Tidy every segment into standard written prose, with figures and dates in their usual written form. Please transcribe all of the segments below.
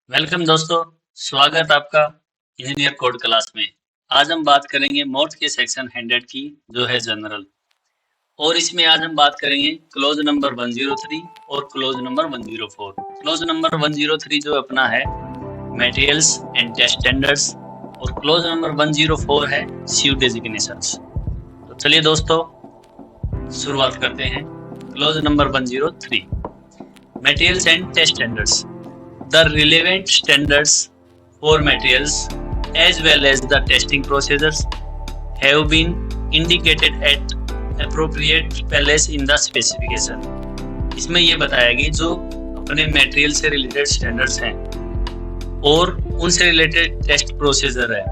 Welcome दोस्तों, स्वागत आपका इंजीनियर कोड क्लास में। आज हम बात करेंगे मोड के सेक्शन 100 की, जो है जनरल। और इसमें आज हम बात करेंगे क्लोज नंबर 103 और क्लोज नंबर 104। क्लोज नंबर 103 जो अपना है मटेरियल्स एंड टेस्ट स्टैंडर्ड्स, और क्लोज नंबर 104 है सीयू डेजिग्नेशंस। तो चलिए दोस्तों शुरुआत करते हैं। Clause number 103 materials and test standards. The relevant standards for materials as well as the testing procedures have been indicated at appropriate place in the specification। इसमें ये बताया कि जो अपने मटेरियल से रिलेटेड स्टैंडर्ड्स हैं और उनसे रिलेटेड टेस्ट प्रोसीजर है,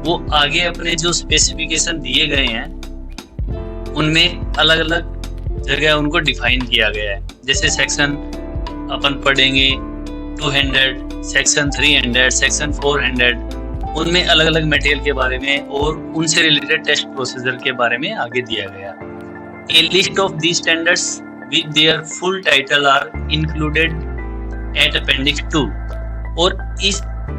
वो आगे अपने जो स्पेसिफिकेशन दिए गए हैं उनमें अलग अलग जगह उनको डिफाइन किया गया है। जैसे सेक्शन अपन पढ़ेंगे 200, सेक्शन 300, सेक्शन 400, उनमें अलग अलग मटेरियल के बारे में और उनसे रिलेटेड टेस्ट प्रोसीजर के बारे में आगे दिया गया। A list of the standards with their full title are included at appendix 2। और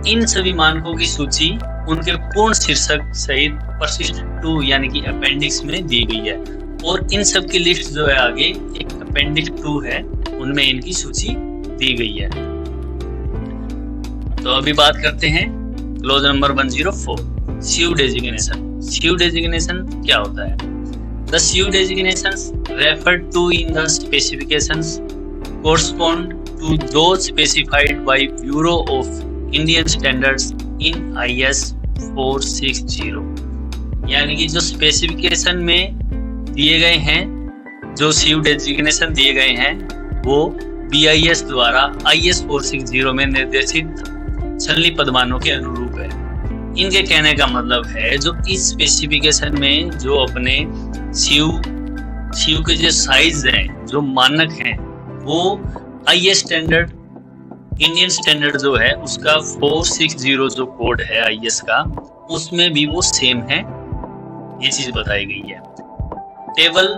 इन सभी मानकों की सूची उनके पूर्ण शीर्षक सहित परिशिष्ट 2 यानी कि अपेंडिक्स में दी गई है। और इन सब की लिस्ट जो है आगे एक अपेंडिक्स 2 है, उनमें इनकी सूची दी गई है। तो अभी बात करते हैं clause number 104 CU designation. CU designation क्या होता है? The CU designations referred to in the specifications correspond to those specified by Bureau of Indian Standards in IS 460। यानी कि जो स्पेसिफिकेशन में दिए गए हैं, जो सीयू डेजिग्नेशन दिए गए हैं, वो BIS द्वारा IS 460 में निर्देशित छलनी पदमानों के अनुरूप है। इनके कहने का मतलब है जो इस स्पेसिफिकेशन में जो अपने सीयू के जो साइज हैं, जो मानक हैं, वो IS स्टैंडर्ड, इंडियन स्टैंडर्ड जो है उसका 460 जो कोड है IS का, उसमें भी वो सेम है। ये चीज बताई गई है। Table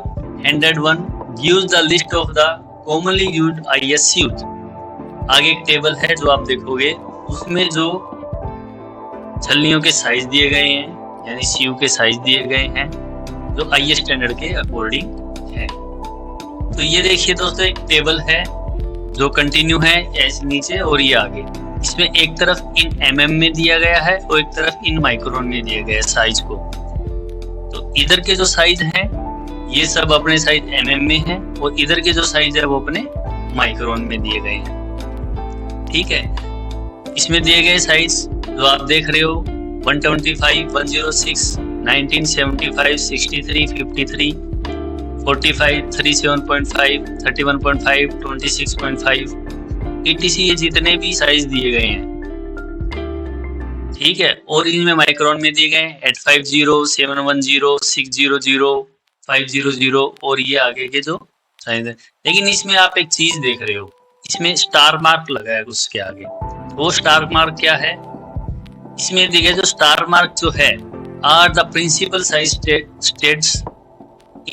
101 gives the list of the commonly used IS Zeus. आगे एक टेबल है जो आप देखोगे, उसमें जो छलनियों के साइज दिए गए हैं, यानी सीयू के साइज दिए गए हैं जो IS स्टैंडर्ड के अकॉर्डिंग है। तो ये देखिए दोस्तों, एक टेबल है जो कंटिन्यू है ऐसे नीचे और ये आगे। इसमें एक तरफ इन mm में दिया गया है और एक तरफ इन माइक्रोन में दिया गया है साइज को। तो इधर के जो साइज हैं ये सब अपने साइज mm में है और इधर के जो साइज है वो अपने माइक्रोन में दिए गए हैं। ठीक है, इसमें दिए गए साइज जो आप देख रहे हो 125, 106, 1975, 63, 53, 45, 37.5, 31.5, 26.5 etc, ये जितने भी साइज दिए गए हैं। ठीक है, और इनमें माइक्रोन में दिए गए 850, 710, 600, 500 और ये आगे के जो साइज है। लेकिन इसमें आप एक चीज देख रहे हो, इसमें स्टार मार्क लगा है उसके आगे। वो स्टार मार्क क्या है? इसमें दिए जो स्टार मार्क जो है are the principal size states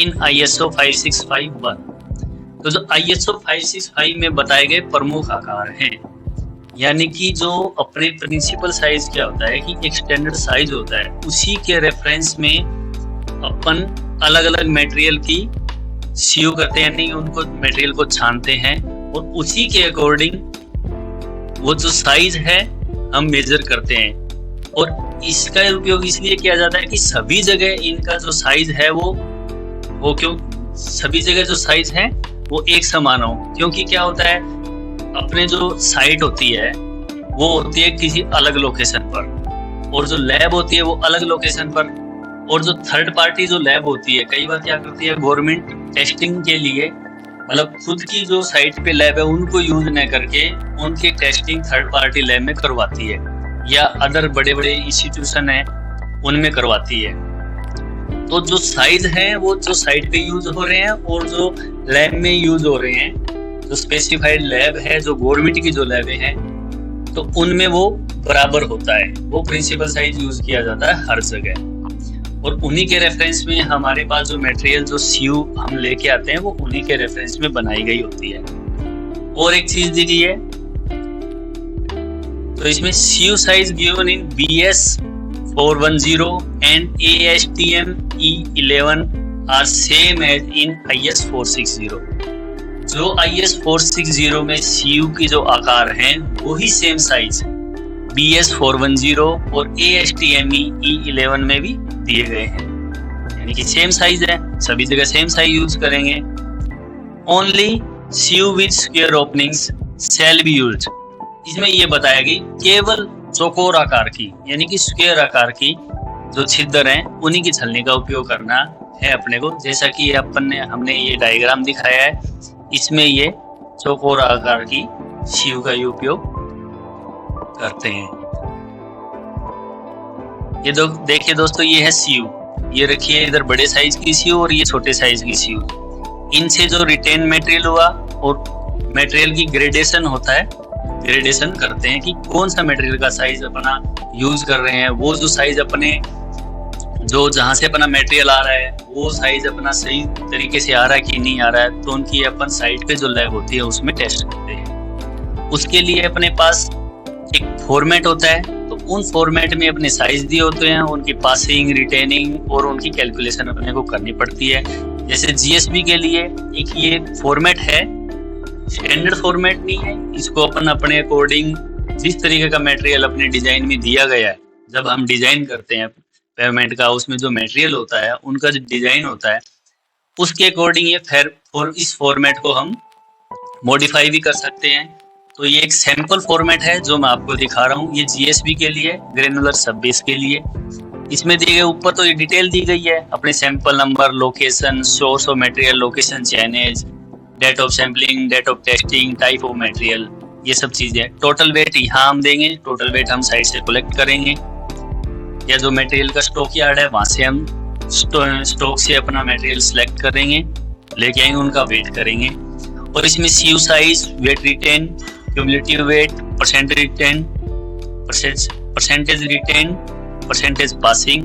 in ISO 5651। तो जो ISO 565 में बताए गए प्रमुख आकार हैं, यानी कि जो अपने प्रिंसिपल साइज क्या होता है कि एक स्टैंडर्ड साइज होता है, उसी के रेफरेंस में अपन अलग अलग मटेरियल की सीयू करते हैं, यानी उनको मटेरियल को छानते हैं और उसी के अकॉर्डिंग वो जो साइज है हम मेजर करते हैं। और इसका उपयोग इसलिए किया जाता है कि सभी जगह इनका जो साइज है वो क्यों सभी जगह जो साइज है वो एक समान हो। क्योंकि क्या होता है, अपने जो साइट होती है वो होती है किसी अलग लोकेशन पर, और जो लैब होती है वो अलग लोकेशन पर, और जो थर्ड पार्टी जो लैब होती है कई बार क्या करती है, गवर्नमेंट टेस्टिंग के लिए मतलब खुद की जो साइट पे लैब है उनको यूज न करके उनकी टेस्टिंग थर्ड पार्टी लैब में करवाती है, या अदर बड़े बड़े इंस्टीट्यूशन है उनमें करवाती है। तो जो साइज है वो जो साइट पे यूज हो रहे हैं और जो लैब में यूज हो रहे हैं, जो स्पेसिफाइड लैब है, जो गवर्नमेंट की जो लैब है, तो उनमें वो बराबर होता है। वो प्रिंसिपल साइज यूज किया जाता है हर जगह, और उन्हीं के रेफरेंस में हमारे पास जो मटेरियल जो सीयू हम लेके आते हैं वो उन्हीं के रेफरेंस में बनाई गई होती है। और एक चीज दी गई है तो इसमें CU size given in BS410 and ASTM E11 are same as in IS460। जो IS460 में CU की जो आकार हैं वही सेम साइज BS410 और ASTM E11 में भी दिए गए हैं, यानी कि सेम साइज है, सभी जगह सेम साइज यूज करेंगे। Only CU with square openings shall be used। इसमें ये बताया कि केवल चौकोर आकार की यानी कि स्क्वायर आकार की जो छिद्र हैं उन्हीं की छलनी का उपयोग करना है अपने को। जैसा कि हमने ये डायग्राम दिखाया है, इसमें ये चौकोर आकार की CU का उपयोग करते हैं। ये देखिए दोस्तों, ये है CU, ये रखिए इधर बड़े साइज की CU और ये छोटे साइज की CU। इनसे जो रिटेन मटेरियल हुआ और मटेरियल की ग्रेडेशन होता है, ग्रेडेशन करते हैं कि कौन सा मटेरियल का साइज अपना यूज कर रहे हैं, वो जो साइज अपने जो जहां से अपना मटेरियल आ रहा है वो साइज अपना सही तरीके से आ रहा है कि नहीं आ रहा है, तो उनकी अपन साइट पे जो लैब होती है उसमें टेस्ट करते हैं। उसके लिए अपने पास एक फॉर्मेट होता है, तो उन फॉर्मेट में अपने साइज दिए होते हैं, उनकी पासिंग, रिटेनिंग और उनकी कैलकुलेशन अपने को करनी पड़ती है। जैसे GSB के लिए एक ये फॉर्मेट है, स्टैंडर्ड फॉर्मेट नहीं है, इसको अपन अपने अकॉर्डिंग जिस तरीके का मटेरियल अपने डिजाइन में दिया गया है, जब हम डिजाइन करते हैं पेमेंट का, उसमें जो मटेरियल होता है उनका जो डिजाइन होता है उसके अकॉर्डिंग ये इस फॉर्मेट को हम मॉडिफाई भी कर सकते हैं। तो ये एक सैंपल फॉर्मेट है जो मैं आपको दिखा रहा हूँ, ये GSB के लिए, ग्रेनुलर सब बेस के लिए। इसमें दिए गए ऊपर तो ये डिटेल दी गई है, अपने sample number, location, source of material, location chainage, date of sampling, date of testing, type of material, ये सब चीजें। टोटल वेट यहाँ हम देंगे, टोटल वेट हम साइड से कलेक्ट करेंगे, या जो मटेरियल का स्टॉक यार्ड है वहां से हम स्टॉक से अपना मटेरियल सिलेक्ट करेंगे, लेके आएंगे, उनका वेट करेंगे। और इसमें CU size, weight retain, cumulative weight, percentage retain, percentage passing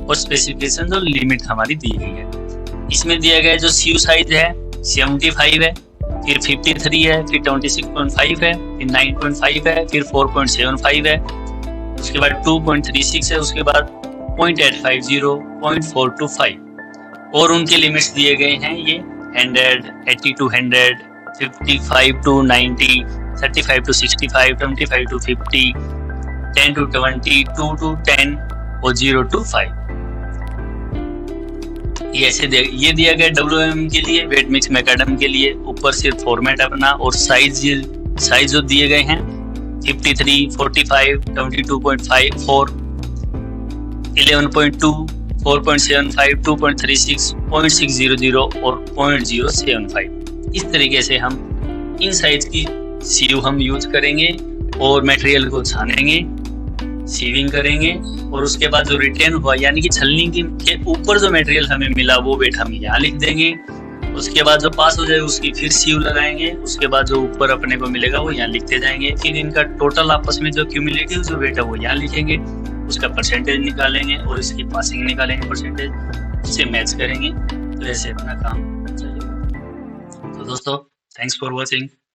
और स्पेसिफिकेशन जो लिमिट हमारी दी गई है। इसमें दिया गया जो CU साइज है 75 है, फिर 53 है, फिर 26.5 है, फिर 9.5 है, फिर 4.75 है, उसके बाद 2.36 है, उसके बाद 0.850, 0.425 और उनके लिमिट्स दिए गए हैं ये 100, 80 to 100, 55 to 90, 35 to 65, 25 to 50, 10 to 20, 2 to 10 और 0 to 5। ये दिया गया WM के लिए, वेट मिक्स मैकाडम के लिए। ऊपर सिर्फ फॉर्मेट अपना और साइज जो दिए गए हैं 53, 45, 22.5, 4, 11.2, 4.75, 2.36, 0.600 और 0.075। इस तरीके से हम इन साइज की CU हम यूज करेंगे और मटेरियल को छानेंगे, सीविंग करेंगे और उसके बाद जो रिटेन हुआ यानी कि छलनी के ऊपर जो मटेरियल हमें मिला वो वेट हम यहाँ लिख देंगे। उसके बाद जो पास हो जाए उसकी फिर CU लगाएंगे, उसके बाद जो ऊपर अपने को मिलेगा वो यहाँ लिखते जाएंगे। फिर इनका टोटल आपस में जो क्यूमुलेटिव जो वेट है वो यहाँ लिखेंगे, उसका परसेंटेज निकालेंगे और इसकी पासिंग निकालेंगे, परसेंटेज उससे मैच करेंगे। तो ऐसे अपना काम चलेगा। तो दोस्तों, थैंक्स फॉर वॉचिंग।